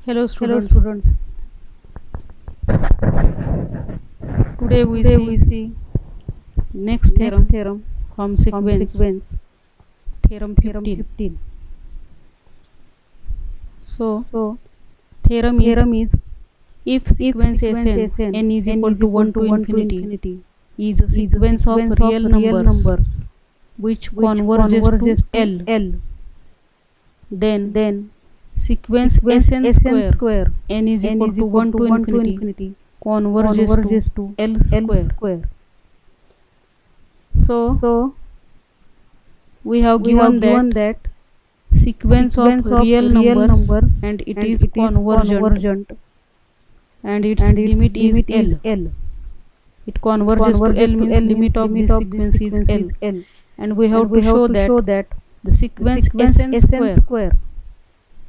Hello Hello students, students, today we today we see see next next theorem theorem from from sequence, sequence theorem theorem 15. 15. So, So theorem is theorem is if if sequence sequence Sn Sn n is n equal is to equal 1 to to 1 to infinity infinity is a is a sequence of sequence of real real numbers numbers which which converges to converges to L, L. then Then sequence sequence Sn Sn square square n is n equal is to equal 1 to to 1 to infinity infinity converges to converges to L L square. square. So So we have we have given given that that sequence of sequence of real real numbers numbers and it and is it is convergent convergent and its and its limit is limit is L. L. It It converges to converges L to means L means limit of limit this of this sequence is sequence is L, L, and we and have we to have show to that show that the the sequence sequence Sn Sn square square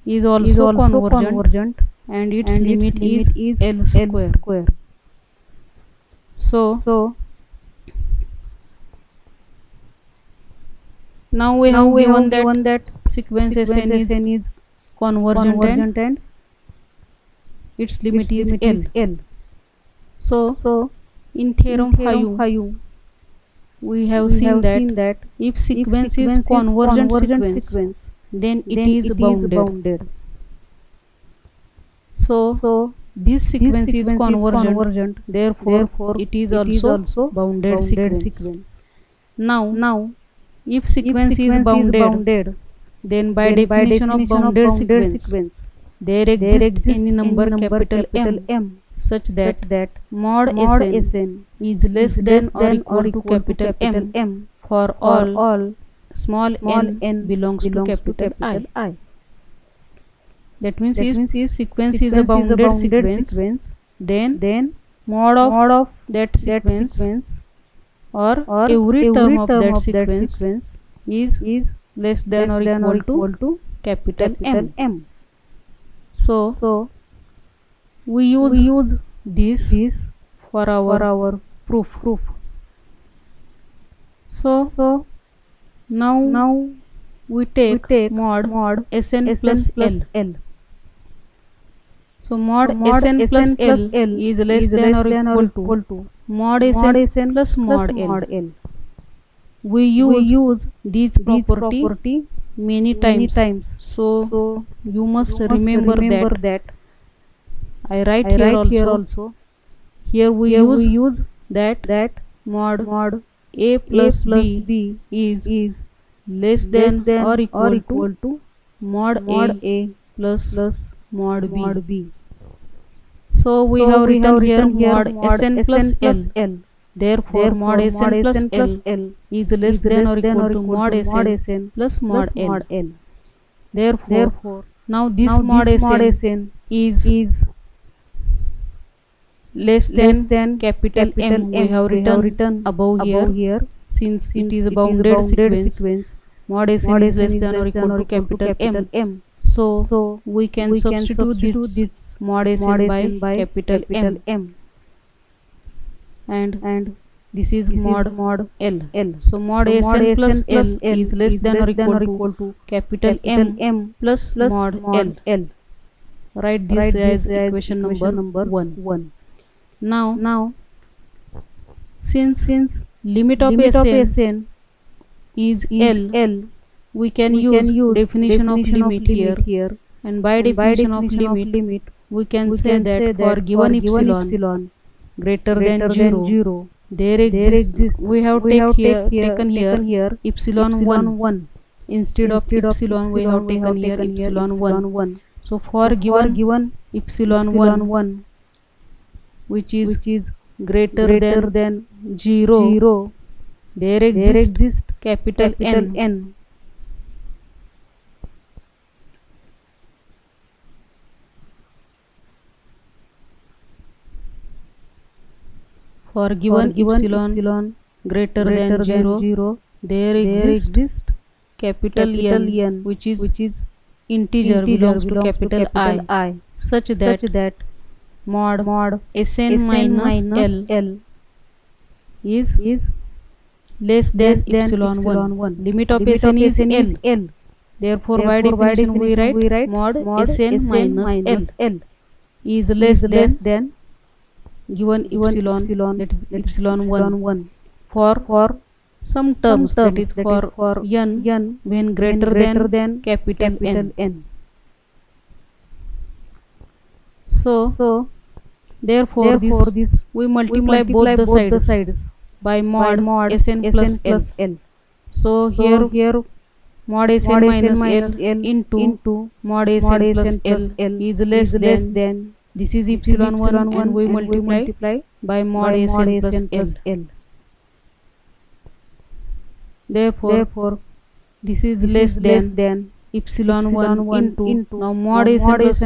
is is also also convergent convergent and its and its limit is limit is L L square. square. So So now we now have we given have that given that sequence Sn sequence is Sn is convergent and convergent and its its limit is limit L. is L. So So in in theorem theorem 5 5 we have we seen have that seen that if if sequence is sequence is convergent convergent sequence sequence then it then is it is bounded. bounded. So So this this sequence is sequence is convergent, convergent, therefore therefore it is it is also also bounded bounded sequence. sequence. Now Now if if sequence is sequence is bounded, bounded, then by then by definition of definition of bounded bounded sequence sequence there there exists exists any any number number capital capital M M such that such that mod mod Sn Sn is less is less than or than or equal to equal to capital M M for for all all small small n n belongs to belongs to capital I. capital I. That means That if means if sequence is a sequence is a bounded bounded sequence, sequence, then then mod of mod of that that sequence sequence or or every term of that that sequence sequence is is less than or equal to capital capital M. M. So So we we use use this this for for our our proof. proof. So So now now we we take take mod mod Sn Sn plus plus L. L. So mod So mod Sn plus plus L L is less is than less or than or equal to equal to mod mod Sn Sn plus mod L. L. We We use use this this property property many many times. times. So So you must you must remember remember that. that. I write I here write here also. also. Here we Here we use use that that mod mod A A plus plus B B is is less less than than or or equal equal to to mod mod A A plus plus mod B. mod B. So we So have we written have here written here mod Sn plus L. L. Therefore mod Therefore, Sn plus Sn plus L L is less is than less or than equal or to equal mod to mod Sn Sn plus mod plus L. mod L. Therefore Therefore, now this now mod this mod Sn Sn is is less less than than capital M. We have written above here. Since it since is a it is a bounded bounded sequence, sequence. mod Sn Mod is Sn less is than or less than equal or to equal to capital M. M. So So we can we can substitute substitute this this mod mod Sn by Sn by capital M, M, and and this is this is mod mod L. L. So mod So mod Sn plus Sn plus L L is less is than or less than equal or to equal to capital capital M M plus plus mod L. mod L. Write this Write as this as equation number equation number 1. 1. Now Now, since since limit of limit of Sn Sn is is L, L, we can we use can use definition of limit here, here, and by and by definition of definition of limit limit, we can we say can that say for that given for given epsilon greater than greater than 0 0, there there exists exists we have taken here epsilon 1 1 instead of epsilon we have taken here epsilon 1. 1. So for So for given given epsilon 1 epsilon 1, which is which is greater greater than than 0, 0, there there exists exists capital capital N. N. For For given given epsilon greater than greater 0, than 0, there there exists exists capital N, which is which is integer belongs to capital I, such that mod mod Sn minus L L is is less than less than epsilon 1. epsilon 1. Limit of Limit Sn of is Sn is L. L. Therefore, by definition we write mod Sn minus L is less than given epsilon, that is epsilon 1 for some terms, that is for n when greater than capital N. So therefore this we multiply both the sides by mod Sn plus L. So here mod Sn minus L into mod Sn plus L is less than, this is epsilon 1 and we multiply by mod Sn plus L. Therefore this is less than epsilon 1 into, now mod Sn plus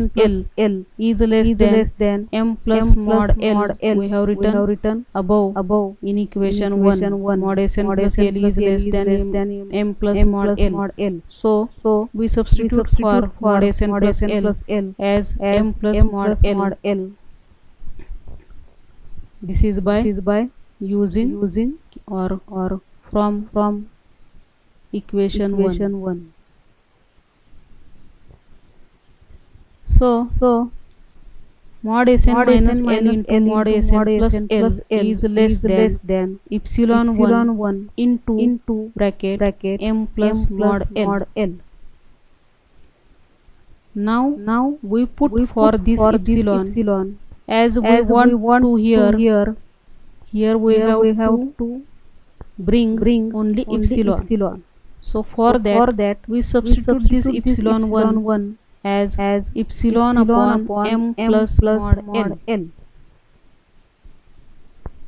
L is less than m plus mod L. We have written above in equation 1. Mod Sn plus L is less than m plus mod L. So we substitute for mod Sn plus L as m plus mod L. This is by using or from equation 1. So mod Sn minus L into mod Sn plus L is less than epsilon 1 into bracket m plus mod L. Now we put for this epsilon as we want to here we have to bring only epsilon. So for that we substitute this epsilon 1 as epsilon upon m plus mod L.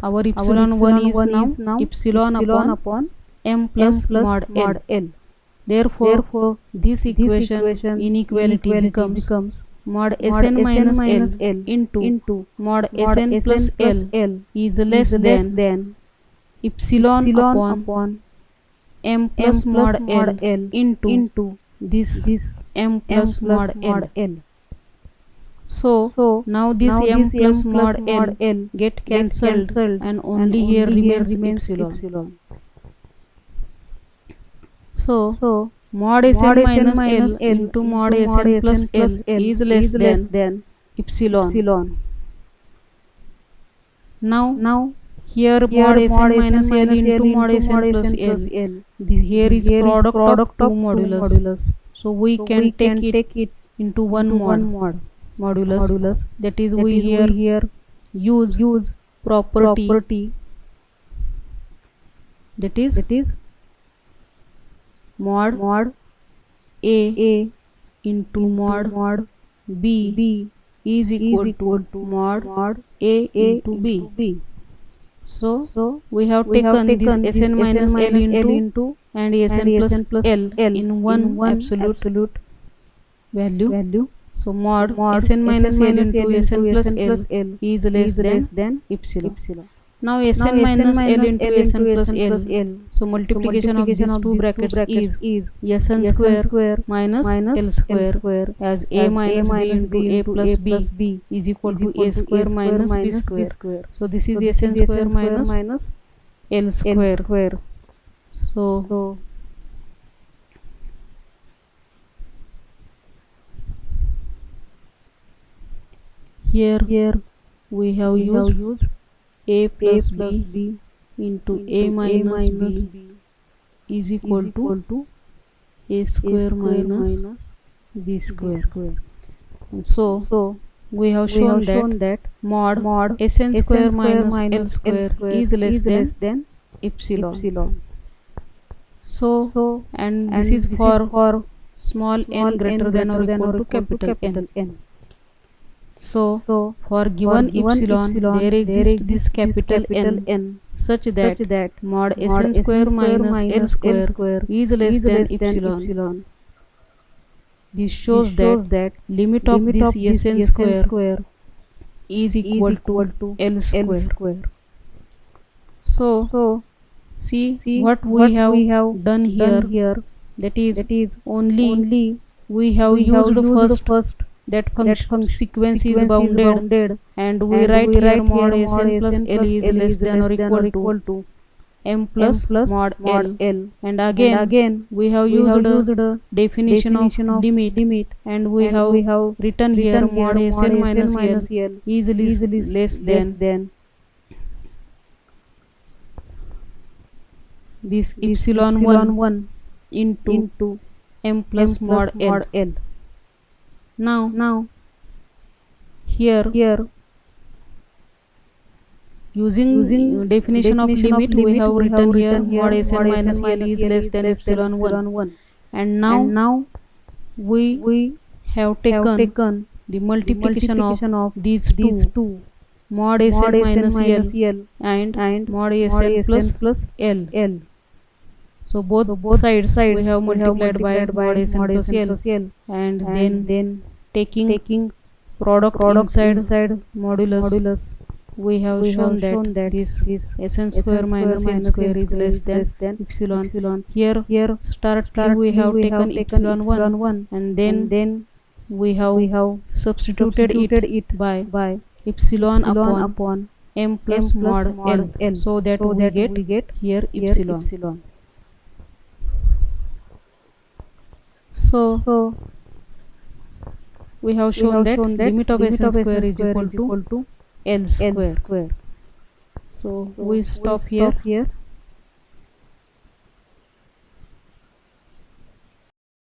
Our epsilon 1 is now epsilon upon m plus mod L. Therefore this equation inequality becomes mod Sn minus L into mod Sn plus L is less than epsilon upon m plus mod L into this m plus mod L. So now this m plus mod L get cancelled and only here remains epsilon. So mod Sn minus L into mod Sn plus L is less than epsilon. Now here mod Sn minus L into mod Sn plus L. Here is product of two modulus. So we can take it into one modulus. That is we here use property that is mod A into mod B is equal to mod A into B. So we have taken this Sn minus L into and Sn plus L in one absolute value. So mod Sn minus L into Sn plus L is less than epsilon. Now Sn minus L into Sn plus L. So multiplication of these two brackets is Sn square minus L square, as A minus B into A plus B is equal to A square minus B square. So this is Sn square minus L square. So here we have used A plus B into A minus B is equal to A square minus B square. And so we have shown that mod Sn square minus L square is less than epsilon. So and this is for small n greater than or equal to capital N. So for given epsilon there exists this capital N such that mod Sn square minus L square is less than epsilon. This shows that limit of this Sn square is equal to L square. So see what we have done here, that is only we have used first that function sequence is bounded and we write here mod Sn plus L is less than or equal to m plus mod L. And again we have used a definition of limit, and we have written here mod Sn minus L is less than this epsilon 1 into m plus mod L. Now here using definition of limit we have written here mod Sn minus L is less than epsilon 1, and now we have taken the multiplication of these two, mod Sn minus L and mod Sn plus L. So both sides we have multiplied by mod Sn plus L, and then taking product inside modulus, we have shown that this Sn square minus n square is less than epsilon. Here startly we have taken epsilon 1, and then we have substituted it by epsilon upon m plus mod L, so that we get here epsilon. So we have shown that limit of Sn square is equal to L square. So we stop here.